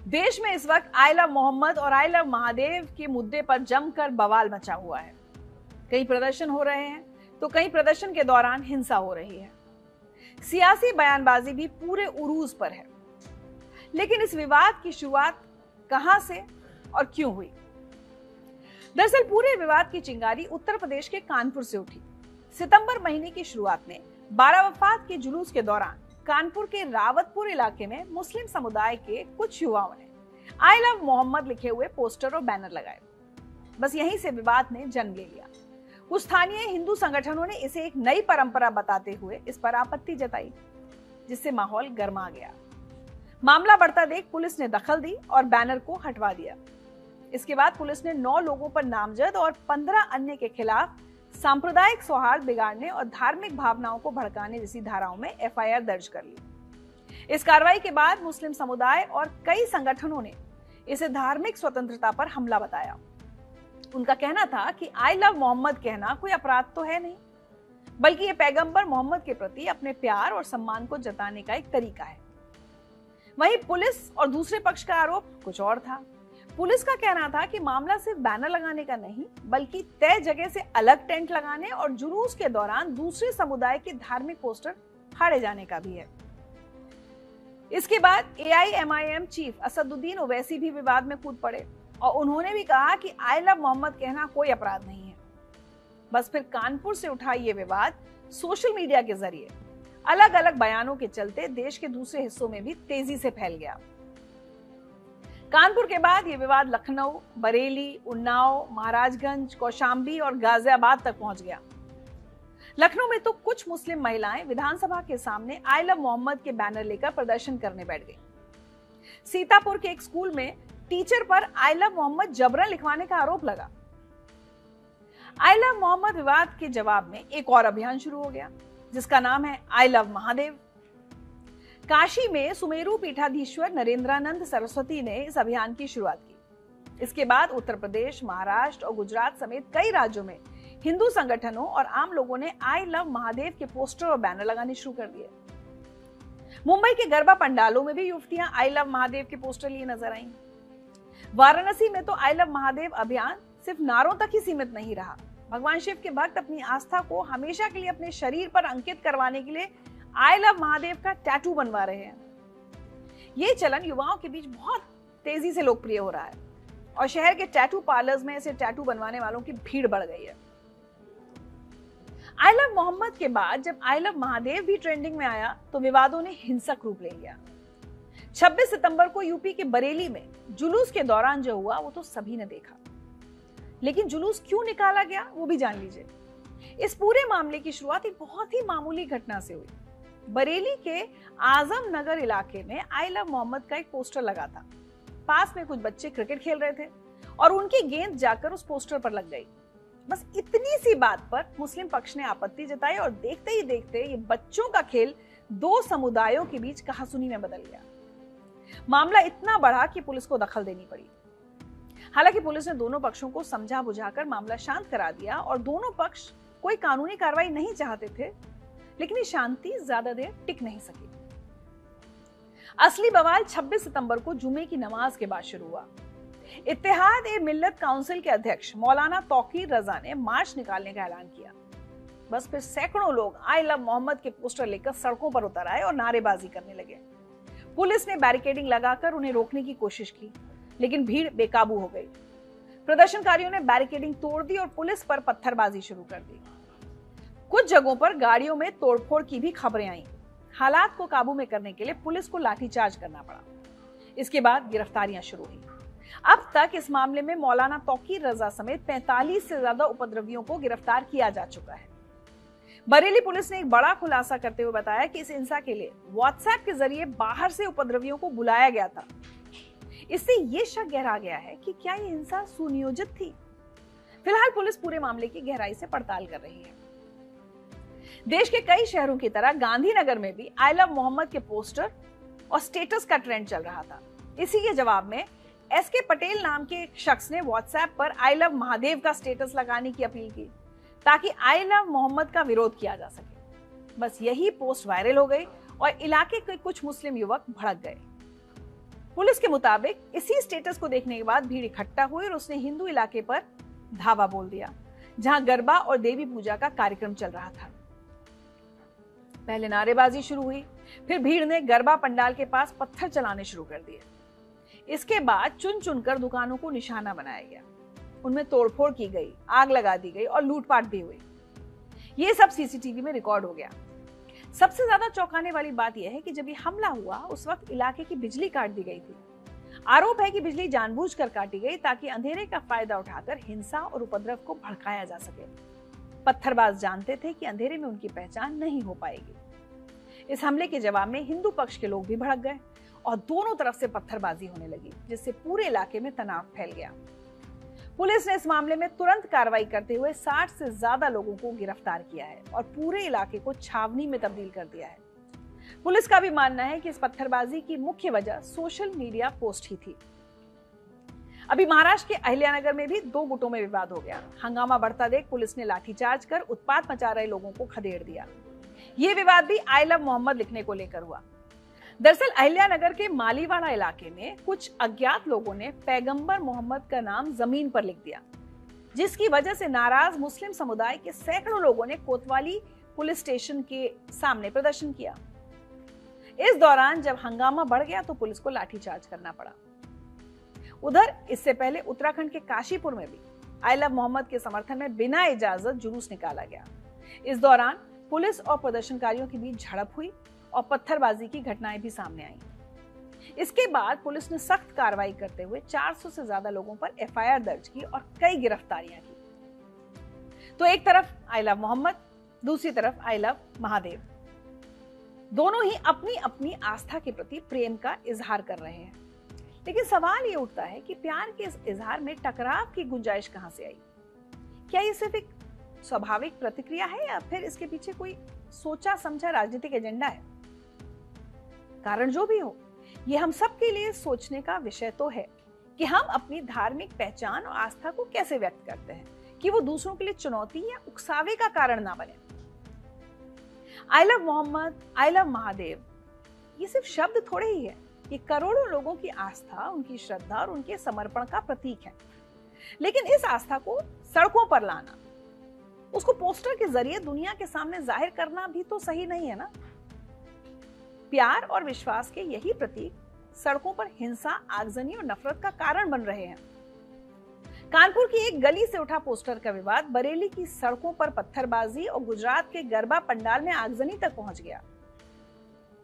देश में इस वक्त आई लव मोहम्मद और आई लव महादेव के मुद्दे पर जमकर बवाल मचा हुआ है। कई प्रदर्शन हो रहे हैं तो कई प्रदर्शन के दौरान हिंसा हो रही है। सियासी बयानबाजी भी पूरे उरूज पर है। लेकिन इस विवाद की शुरुआत कहां से और क्यों हुई? दरअसल पूरे विवाद की चिंगारी उत्तर प्रदेश के कानपुर से उठी। सितंबर महीने की शुरुआत में 12 वफात के जुलूस के दौरान कानपुर के रावतपुर इलाके में मुस्लिम समुदाय के कुछ युवाओं ने आई लव मोहम्मद लिखे हुए पोस्टर और बैनर लगाए। बस यहीं से विवाद ने जन्म ले लिया। कुछ स्थानीय हिंदू संगठनों ने इसे एक नई परंपरा बताते हुए इस पर आपत्ति जताई, जिससे माहौल गर्मा गया। मामला बढ़ता देख पुलिस ने दखल दी और बैनर को हटवा दिया। इसके बाद पुलिस ने 9 लोगों पर नामजद और 15 अन्य के खिलाफ सांप्रदायिक सौहार्द बिगाड़ने और धार्मिक भावनाओं को भड़काने जैसी धाराओं में एफआईआर दर्ज कर ली। इस कार्रवाई के बाद मुस्लिम समुदाय और कई संगठनों ने इसे धार्मिक स्वतंत्रता पर हमला बताया। उनका कहना था कि आई लव मोहम्मद कहना कोई अपराध तो है नहीं, बल्कि ये पैगंबर मोहम्मद के प्रति अपने प्यार और सम्मान को जताने का एक तरीका है। वहीं पुलिस और दूसरे पक्ष का आरोप कुछ और था। पुलिस का कहना था कि मामला सिर्फ बैनर लगाने का नहीं, बल्कि तय जगह से अलग टेंट लगाने और जुलूस के दौरान दूसरे समुदाय के धार्मिक पोस्टर फाड़े जाने का भी है। इसके बाद एआईएमआईएम चीफ असदुद्दीन ओवैसी भी विवाद में कूद पड़े और उन्होंने भी कहा कि आई लव मोहम्मद कहना कोई अपराध नहीं है। बस फिर कानपुर से उठा ये विवाद सोशल मीडिया के जरिए अलग अलग बयानों के चलते देश के दूसरे हिस्सों में भी तेजी से फैल गया। कानपुर के बाद ये विवाद लखनऊ, बरेली, उन्नाव, महाराजगंज, कौशाम्बी और गाजियाबाद तक पहुंच गया। लखनऊ में तो कुछ मुस्लिम महिलाएं विधानसभा के सामने आई लव मोहम्मद के बैनर लेकर प्रदर्शन करने बैठ गई। सीतापुर के एक स्कूल में टीचर पर आई लव मोहम्मद जबरन लिखवाने का आरोप लगा। आई लव मोहम्मद विवाद के जवाब में एक और अभियान शुरू हो गया, जिसका नाम है आई लव महादेव। काशी में सुमेरु पीठाधीश्वर नरेंद्रानंद सरस्वती ने इस अभियान की शुरुआत की। इसके बाद उत्तर प्रदेश, महाराष्ट्र और गुजरात समेत कई राज्यों में हिंदू संगठनों और आम लोगों ने आई लव महादेव के पोस्टर और बैनर लगाने शुरू कर दिए। मुंबई के गरबा पंडालों में भी युवतियां आई लव महादेव के पोस्टर लिए नजर आईं। वाराणसी में तो आई लव महादेव अभियान सिर्फ नारों तक ही सीमित नहीं रहा। भगवान शिव के भक्त अपनी आस्था को हमेशा के लिए अपने शरीर पर अंकित करवाने के लिए आई लव महादेव का टैटू बनवा रहे हैं। ये चलन युवाओं के बीच बहुत तेजी से लोकप्रिय हो रहा है और शहर के टैटू पार्लर्स में ऐसे टैटू बनवाने वालों की भीड़ बढ़ गई है। आई लव मोहम्मद के बाद जब आई लव महादेव भी ट्रेंडिंग में आया तो विवादों ने हिंसक रूप ले लिया। 26 सितंबर को यूपी के बरेली में जुलूस के दौरान जो हुआ वो तो सभी ने देखा, लेकिन जुलूस क्यों निकाला गया वो भी जान लीजिए। इस पूरे मामले की शुरुआत एक बहुत ही मामूली घटना से हुई। बरेली के आजम नगर इलाके में आई लव मोहम्मद का एक पोस्टर लगा था। पास में कुछ बच्चे क्रिकेट खेल रहे थे और उनकी गेंद जाकर उस पोस्टर पर लग गई। बस इतनी सी बात पर मुस्लिम पक्ष ने आपत्ति जताई और देखते ही देखते ये बच्चों का खेल 2 समुदायों के बीच कहासुनी में बदल गया। मामला इतना बढ़ा कि पुलिस को दखल देनी पड़ी। हालांकि पुलिस ने दोनों पक्षों को समझा बुझाकर मामला शांत करा दिया और दोनों पक्ष कोई कानूनी कार्रवाई नहीं चाहते थे, लेकिन ये शांति ज्यादा देर टिक नहीं सकी। असली बवाल 26 सितंबर को जुमे की नमाज के बाद शुरू हुआ। इत्तेहाद-ए-मिल्लत काउंसिल के अध्यक्ष मौलाना तौकीर रजा ने मार्च निकालने का ऐलान किया। बस फिर सैकड़ों लोग आई लव मोहम्मद के पोस्टर लेकर सड़कों पर उतर आए और नारेबाजी करने लगे। पुलिस ने बैरिकेडिंग लगाकर उन्हें रोकने की कोशिश की, लेकिन भीड़ बेकाबू हो गई। प्रदर्शनकारियों ने बैरिकेडिंग तोड़ दी और पुलिस पर पत्थरबाजी शुरू कर दी। कुछ जगहों पर गाड़ियों में तोड़फोड़ की भी खबरें आईं। हालात को काबू में करने के लिए पुलिस को लाठीचार्ज करना पड़ा। इसके बाद गिरफ्तारियां शुरू हुई। अब तक इस मामले में मौलाना तौकीर रजा समेत 45 से ज्यादा उपद्रवियों को गिरफ्तार किया जा चुका है। बरेली पुलिस ने एक बड़ा खुलासा करते हुए बताया कि इस हिंसा के लिए व्हाट्सएप के जरिए बाहर से उपद्रवियों को बुलाया गया था। इससे ये शक गहरा गया है कि क्या ये हिंसा सुनियोजित थी। फिलहाल पुलिस पूरे मामले की गहराई से पड़ताल कर रही है। देश के कई शहरों की तरह गांधीनगर में भी आई लव मोहम्मद के पोस्टर और स्टेटस का ट्रेंड चल रहा था। इसी के जवाब में एसके पटेल नाम के एक शख्स ने व्हाट्सएप पर आई लव महादेव का स्टेटस लगाने की अपील की, ताकि आई लव मोहम्मद का विरोध किया जा सके। बस यही पोस्ट वायरल हो गई और इलाके के कुछ मुस्लिम युवक भड़क गए। पुलिस के मुताबिक इसी स्टेटस को देखने के बाद भीड़ इकट्ठा हुई और उसने हिंदू इलाके पर धावा बोल दिया, जहां गरबा और देवी पूजा का कार्यक्रम चल रहा था। पहले नारेबाजी शुरू हुई, फिर भीड़ ने गरबा पंडाल के पास पत्थर चलाने शुरू कर दिए। इसके बाद चुन चुनकर दुकानों को निशाना बनाया गया, उनमें तोड़फोड़ की गई, आग लगा दी गई और लूटपाट भी हुई। ये सब सीसीटीवी में रिकॉर्ड हो गया। सबसे ज्यादा चौंकाने वाली बात यह है कि जब ये हमला हुआ उस वक्त इलाके की बिजली काट दी गई थी। आरोप है कि बिजली जानबूझकर काटी गई ताकि अंधेरे का फायदा उठाकर हिंसा और उपद्रव को भड़काया जा सके। पत्थरबाज जानते थे कि अंधेरे में उनकी पहचान नहीं हो पाएगी। इस हमले के जवाब में हिंदू पक्ष के लोग भी भड़क गए और दोनों तरफ से पत्थरबाजी होने लगी, जिससे पूरे इलाके में तनाव फैल गया। पुलिस ने इस मामले में तुरंत कार्रवाई करते हुए 60 से ज्यादा लोगों को गिरफ्तार किया है और पूरे इलाके को छावनी में तब्दील कर दिया है। पुलिस का भी मानना है कि इस पत्थरबाजी की मुख्य वजह सोशल मीडिया पोस्ट ही थी। अभी महाराष्ट्र के अहिल्यानगर में भी 2 गुटों में विवाद हो गया। हंगामा बढ़ता देख पुलिस ने लाठीचार्ज कर उत्पात मचा रहे लोगों को खदेड़ दिया। ये विवाद भी आई लव मोहम्मद लिखने को लेकर हुआ। दरअसल अहिल्यानगर के मालीवाड़ा इलाके में कुछ अज्ञात लोगों ने पैगंबर मोहम्मद का नाम जमीन पर लिख दिया, जिसकी वजह से नाराज मुस्लिम समुदाय के सैकड़ों लोगों ने कोतवाली पुलिस स्टेशन के सामने प्रदर्शन किया। इस दौरान जब हंगामा बढ़ गया तो पुलिस को लाठीचार्ज करना पड़ा। उधर इससे पहले उत्तराखंड के काशीपुर में भी आई लव मोहम्मद के समर्थन में बिना इजाजत जुलूस निकाला गया। इस दौरान पुलिस और प्रदर्शनकारियों के बीच झड़प हुई और पत्थरबाजी की घटनाएं भी सामने आईं। इसके बाद पुलिस ने सख्त कार्रवाई करते हुए 400 से ज्यादा लोगों पर एफआईआर दर्ज की और कई गिरफ्तारियां की। तो एक तरफ आई लव मोहम्मद, दूसरी तरफ आई लव महादेव। दोनों ही अपनी अपनी आस्था के प्रति प्रेम का इजहार कर रहे हैं। लेकिन सवाल ये उठता है कि प्यार के इस इजहार में टकराव की गुंजाइश कहां से आई? क्या ये सिर्फ एक स्वाभाविक प्रतिक्रिया है या फिर इसके पीछे कोई सोचा समझा राजनीतिक एजेंडा है? कारण जो भी हो, ये हम सब के लिए सोचने का विषय तो है कि हम अपनी धार्मिक पहचान और आस्था को कैसे व्यक्त करते हैं कि वो दूसरों के लिए चुनौती या उकसावे का कारण ना बने। I love Mohammed, I love Mahadev, ये सिर्फ शब्द थोड़े ही है। ये करोड़ों लोगों की आस्था, उनकी श्रद्धा और उनके समर्पण का प्रतीक है। लेकिन इस आस्था को सड़कों पर लाना, उसको पोस्टर के जरिए दुनिया के सामने जाहिर करना भी तो सही नहीं है ना। प्यार और विश्वास के यही प्रतीक सड़कों पर हिंसा, आगजनी और नफरत का कारण बन रहे हैं। कानपुर की एक गली से उठा पोस्टर का विवाद बरेली की सड़कों पर पत्थरबाजी और गुजरात के गरबा पंडाल में आगजनी तक पहुंच गया।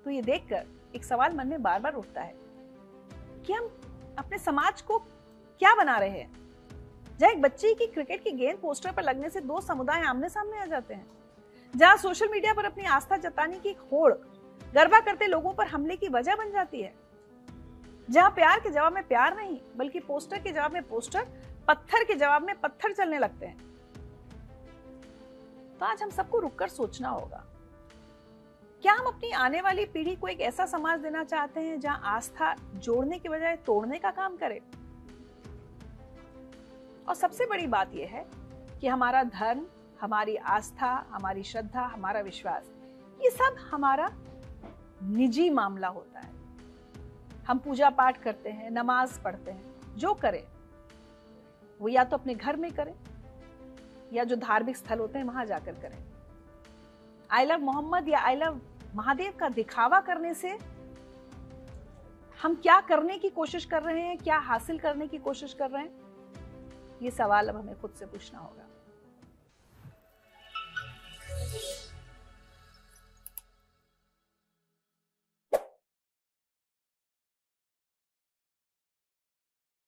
तो ये देखकर एक सवाल मन में बार बार उठता है कि हम अपने समाज को क्या बना रहे हैं, जहां एक बच्चे की क्रिकेट की गेंद पोस्टर पर लगने से 2 समुदाय आमने सामने आ जाते हैं, जहां सोशल मीडिया पर अपनी आस्था जताने की होड़ गरबा करते लोगों पर हमले की वजह बन जाती है, जहां प्यार के जवाब में प्यार नहीं बल्कि पोस्टर के जवाब में पोस्टर, पत्थर के जवाब में पत्थर चलने लगते हैं। तो आज हम सबको रुककर सोचना होगा, क्या हम अपनी आने वाली पीढ़ी को एक ऐसा समाज देना चाहते हैं जहां आस्था जोड़ने की बजाय तोड़ने का काम करे? और सबसे बड़ी बात यह है कि हमारा धर्म, हमारी आस्था, हमारी श्रद्धा, हमारा विश्वास, ये सब हमारा निजी मामला होता है। हम पूजा पाठ करते हैं, नमाज पढ़ते हैं, जो करें वो या तो अपने घर में करें या जो धार्मिक स्थल होते हैं वहां जाकर करें। आई लव मोहम्मद या आई लव महादेव का दिखावा करने से हम क्या करने की कोशिश कर रहे हैं, क्या हासिल करने की कोशिश कर रहे हैं, ये सवाल अब हमें खुद से पूछना होगा।